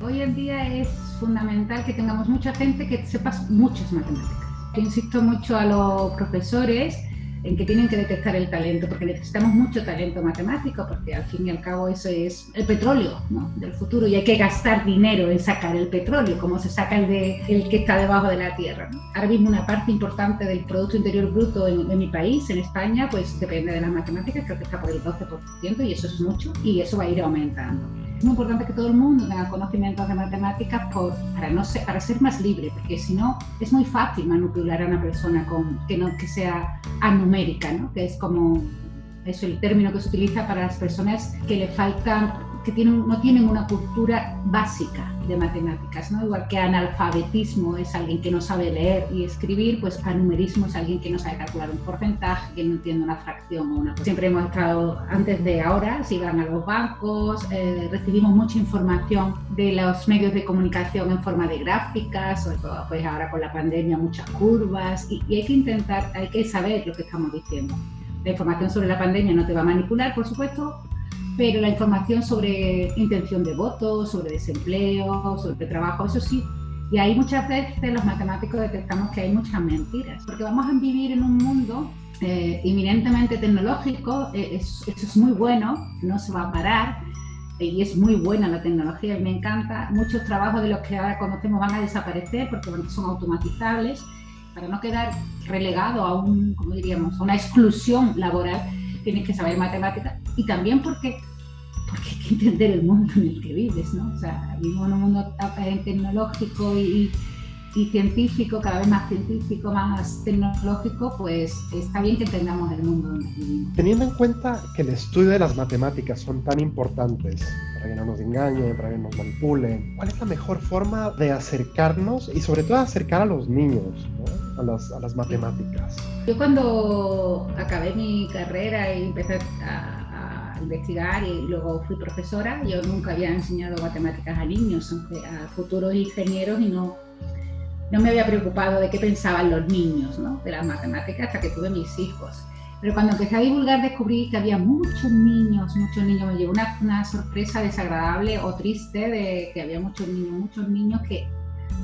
Hoy en día es fundamental que tengamos mucha gente que sepa muchas matemáticas. Yo insisto mucho a los profesores en que tienen que detectar el talento, porque necesitamos mucho talento matemático, porque al fin y al cabo eso es el petróleo, ¿no?, del futuro, y hay que gastar dinero en sacar el petróleo, como se saca el que está debajo de la tierra, ¿no? Ahora mismo una parte importante del Producto Interior Bruto en mi país, en España, pues depende de las matemáticas, creo que está por el 12%, y eso es mucho, y eso va a ir aumentando. Es muy importante que todo el mundo tenga conocimientos de matemáticas para ser más libre, porque si no es muy fácil manipular a una persona que sea anumérica, ¿no?, que es como es el término que se utiliza para las personas que le faltan, no tienen una cultura básica de matemáticas, ¿no? Igual que analfabetismo es alguien que no sabe leer y escribir, pues anumerismo es alguien que no sabe calcular un porcentaje, que no entiende una fracción o una cosa. Siempre hemos estado, antes de ahora, si van a los bancos, recibimos mucha información de los medios de comunicación en forma de gráficas, sobre todo pues ahora con la pandemia muchas curvas, y hay que saber lo que estamos diciendo. La información sobre la pandemia no te va a manipular, por supuesto, pero la información sobre intención de voto, sobre desempleo, sobre trabajo, eso sí. Y ahí muchas veces los matemáticos detectamos que hay muchas mentiras, porque vamos a vivir en un mundo inminentemente tecnológico. Eso es muy bueno, no se va a parar, y es muy buena la tecnología y me encanta. Muchos trabajos de los que ahora conocemos van a desaparecer porque son automatizables. Para no quedar relegado a a una exclusión laboral, tienes que saber matemáticas, y también porque hay que entender el mundo en el que vives, ¿no? O sea, vivimos en un mundo tecnológico y científico, cada vez más científico, más tecnológico, pues está bien que entendamos el mundo donde vivimos. Teniendo en cuenta que el estudio de las matemáticas son tan importantes para que no nos engañen, para que nos manipulen, ¿cuál es la mejor forma de acercarnos y sobre todo acercar a los niños, ¿no?, a las matemáticas? Yo cuando acabé mi carrera y empecé a investigar y luego fui profesora, yo nunca había enseñado matemáticas a niños, a futuros ingenieros, y no me había preocupado de qué pensaban los niños, ¿no?, de las matemáticas, hasta que tuve mis hijos. Pero cuando empecé a divulgar descubrí que había muchos niños. Me llevó una sorpresa desagradable o triste de que había muchos niños que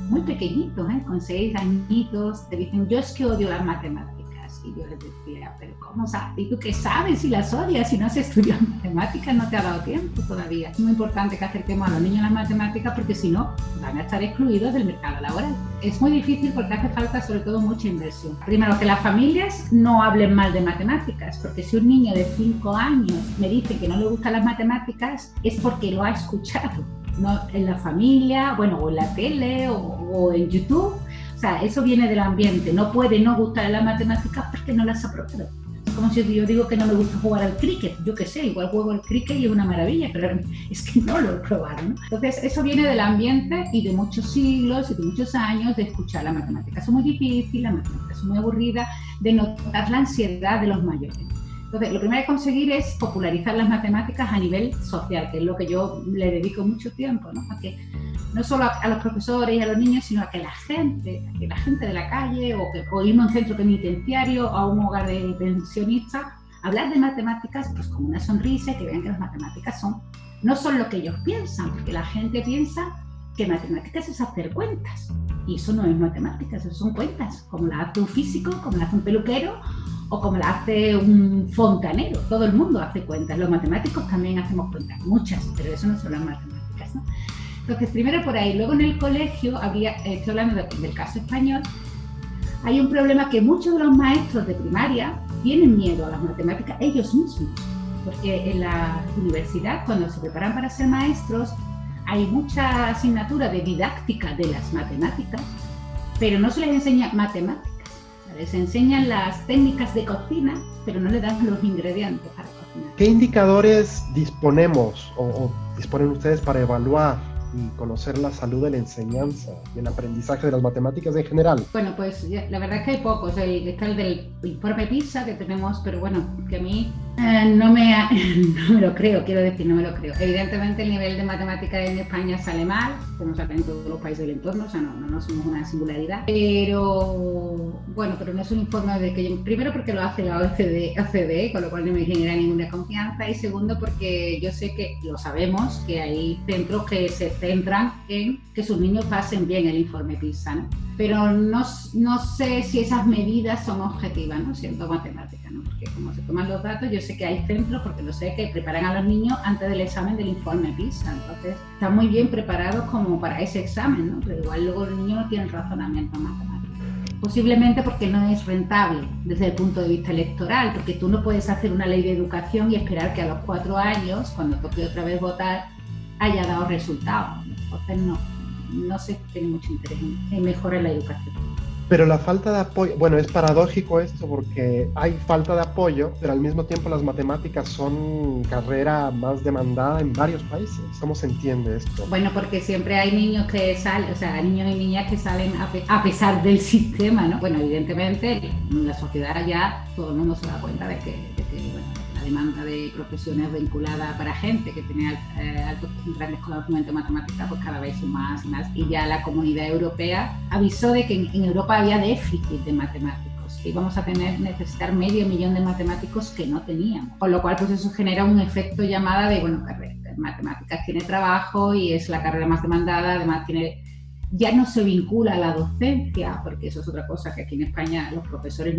muy pequeñitos, con 6 añitos, te dicen: yo es que odio las matemáticas. Y yo les decía: pero ¿cómo sabes? ¿Y tú qué sabes si las odias? Si no has estudiado matemáticas, no te ha dado tiempo todavía. Es muy importante que acerquemos a los niños a las matemáticas, porque si no, van a estar excluidos del mercado laboral. Es muy difícil porque hace falta sobre todo mucha inversión. Primero, que las familias no hablen mal de matemáticas, porque si un niño de 5 años me dice que no le gustan las matemáticas, es porque lo ha escuchado, ¿no?, en la familia, o en la tele o en YouTube. O sea, eso viene del ambiente. No puede no gustar las matemáticas porque no las ha probado. Es como si yo digo que no me gusta jugar al cricket. Yo qué sé, igual juego al cricket y es una maravilla, pero es que no lo he probado, ¿no? Entonces, eso viene del ambiente y de muchos siglos y de muchos años de escuchar las matemáticas. Son muy difíciles, las matemáticas son muy aburridas, de notar la ansiedad de los mayores. Entonces, lo primero que hay que conseguir es popularizar las matemáticas a nivel social, que es lo que yo le dedico mucho tiempo, ¿no? A que no solo a los profesores y a los niños, sino a que la gente de la calle, o irnos a un centro penitenciario, a un hogar de pensionistas, hablar de matemáticas pues con una sonrisa, y que vean que las matemáticas no son lo que ellos piensan, porque la gente piensa que matemáticas es hacer cuentas, y eso no es matemáticas, eso son cuentas, como las hace un físico, como las hace un peluquero, o como la hace un fontanero. Todo el mundo hace cuentas, los matemáticos también hacemos cuentas, muchas, pero eso no son las matemáticas, ¿no? Entonces, primero por ahí. Luego en el colegio, estoy hablando del caso español, hay un problema, que muchos de los maestros de primaria tienen miedo a las matemáticas ellos mismos, porque en la universidad, cuando se preparan para ser maestros, hay mucha asignatura de didáctica de las matemáticas, pero no se les enseña matemáticas. Les enseñan las técnicas de cocina, pero no le dan los ingredientes para cocinar. ¿Qué indicadores disponemos o disponen ustedes para evaluar y conocer la salud de la enseñanza y el aprendizaje de las matemáticas en general? Bueno, pues la verdad es que hay pocos. Está el del informe PISA que tenemos, pero bueno, que a mí no me lo creo, no me lo creo. Evidentemente el nivel de matemática en España sale mal, como sale en todos los países del entorno, o sea, no somos una singularidad. Pero bueno, pero no es un informe primero porque lo hace la OCDE, con lo cual no me genera ninguna confianza, y segundo porque yo sé que lo sabemos, que hay centros que se centran en que sus niños pasen bien el informe PISA, ¿no? Pero no sé si esas medidas son objetivas, ¿no? Siendo matemática, ¿no? Porque como se toman los datos, yo sé que hay centros, porque lo sé, que preparan a los niños antes del examen del informe PISA. Entonces, están muy bien preparados como para ese examen, ¿no? Pero igual luego los niños no tienen razonamiento matemático. Posiblemente porque no es rentable desde el punto de vista electoral, porque tú no puedes hacer una ley de educación y esperar que a los 4 años, cuando toque otra vez votar, haya dado resultados. Entonces no se tiene mucho interés en mejorar la educación. Pero la falta de apoyo, bueno, es paradójico esto porque hay falta de apoyo, pero al mismo tiempo las matemáticas son carrera más demandada en varios países. ¿Cómo se entiende esto? Bueno, porque siempre hay niños que salen, o sea, niños y niñas que salen a pesar del sistema, ¿no? Bueno, evidentemente la sociedad ya, todo el mundo se da cuenta de que bueno, la demanda de profesiones vinculadas para gente que tiene altos grandes conocimientos de matemáticas, pues cada vez son más y más. Y ya la Comunidad Europea avisó de que en Europa había déficit de matemáticos, que íbamos a necesitar 500.000 de matemáticos que no teníamos. Con lo cual, pues eso genera un efecto llamada de, bueno, matemáticas tiene trabajo y es la carrera más demandada, además ya no se vincula a la docencia, porque eso es otra cosa que aquí en España los profesores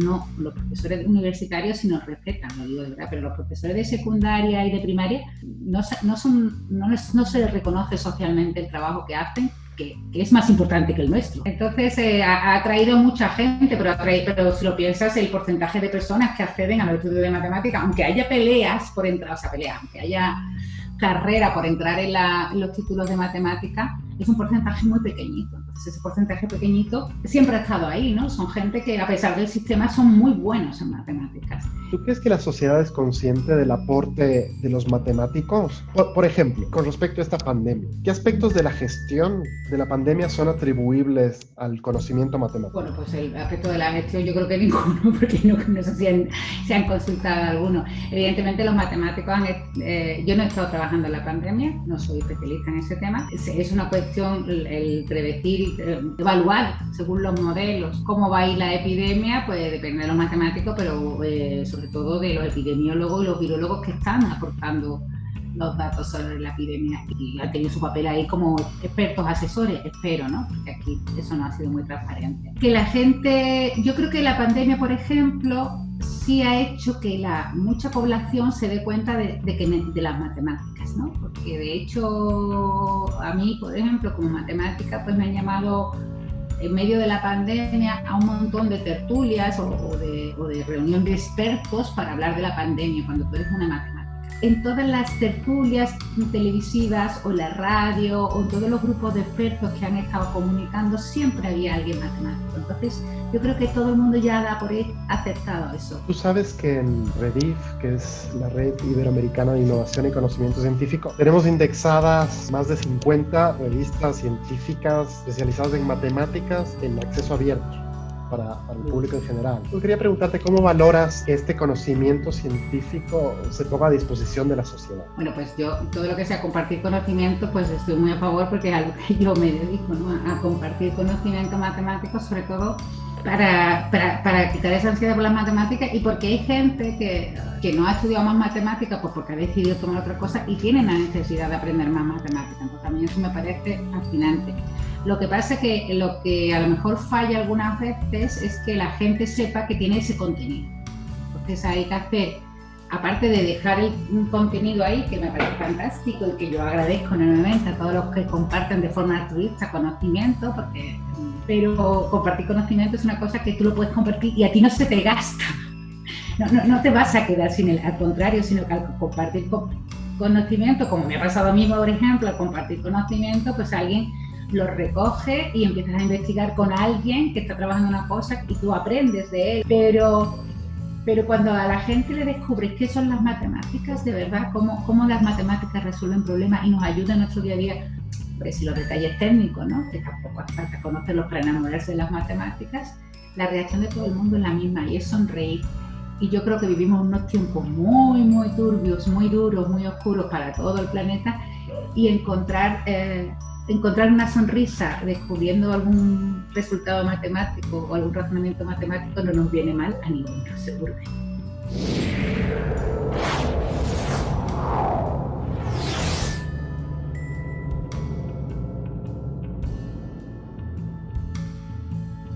universitarios sí nos respetan, lo digo de verdad, pero los profesores de secundaria y de primaria no se les reconoce socialmente el trabajo que hacen, que es más importante que el nuestro. Entonces ha atraído mucha gente, pero si lo piensas, el porcentaje de personas que acceden a los estudios de matemática, aunque haya peleas por entrar, aunque haya carrera por entrar en los títulos de matemática, es un porcentaje muy pequeñito. Entonces ese porcentaje pequeñito siempre ha estado ahí, ¿no? Son gente que a pesar del sistema son muy buenos en matemáticas. ¿Tú crees que la sociedad es consciente del aporte de los matemáticos? Por ejemplo, con respecto a esta pandemia, ¿qué aspectos de la gestión de la pandemia son atribuibles al conocimiento matemático? Bueno, pues el aspecto de la gestión yo creo que ninguno, porque no sé si se han consultado algunos. Evidentemente los matemáticos yo no he estado trabajando en la pandemia, no soy especialista en ese tema. Es una cuestión el predecir y evaluar según los modelos cómo va a ir la epidemia, pues depende de los matemáticos, pero sobre todo de los epidemiólogos y los virólogos que están aportando los datos sobre la epidemia y han tenido su papel ahí como expertos asesores, espero, ¿no? Porque aquí eso no ha sido muy transparente. Que la gente, yo creo que la pandemia, por ejemplo, sí ha hecho que mucha población se dé cuenta de las matemáticas, ¿no? Porque de hecho a mí, por ejemplo, como matemática, pues me han llamado en medio de la pandemia a un montón de tertulias o de reunión de expertos para hablar de la pandemia cuando tú eres una matemática. En todas las tertulias televisivas o la radio o en todos los grupos de expertos que han estado comunicando siempre había alguien matemático. Entonces yo creo que todo el mundo ya da por aceptado eso. Tú sabes que en REDIF, que es la Red Iberoamericana de Innovación y Conocimiento Científico, tenemos indexadas más de 50 revistas científicas especializadas en matemáticas en acceso abierto para el público en general. Yo quería preguntarte cómo valoras que este conocimiento científico se ponga a disposición de la sociedad. Bueno, pues yo todo lo que sea compartir conocimiento, pues estoy muy a favor porque es algo que yo me dedico, ¿no? A compartir conocimiento matemático, sobre todo para quitar esa ansiedad por las matemáticas y porque hay gente que no ha estudiado más matemáticas pues porque ha decidido tomar otra cosa y tienen la necesidad de aprender más matemáticas. Entonces a mí eso me parece fascinante. Lo que pasa es que lo que a lo mejor falla algunas veces es que la gente sepa que tiene ese contenido. Entonces hay que hacer, aparte de dejar un contenido ahí, que me parece fantástico y que yo agradezco enormemente a todos los que comparten de forma altruista conocimiento, pero compartir conocimiento es una cosa que tú lo puedes compartir y a ti no se te gasta. No te vas a quedar sin él, al contrario, sino que al compartir conocimiento, como me ha pasado a mí, por ejemplo, al compartir conocimiento, pues alguien lo recoge y empiezas a investigar con alguien que está trabajando en una cosa y tú aprendes de él. Pero cuando a la gente le descubres qué son las matemáticas, de verdad, cómo las matemáticas resuelven problemas y nos ayudan en nuestro día a día, pues si los detalles técnicos, ¿no? Que tampoco hace falta conocerlos para enamorarse de las matemáticas, la reacción de todo el mundo es la misma y es sonreír. Y yo creo que vivimos unos tiempos muy, muy turbios, muy duros, muy oscuros para todo el planeta y encontrar una sonrisa descubriendo algún resultado matemático o algún razonamiento matemático no nos viene mal a ninguno, seguro.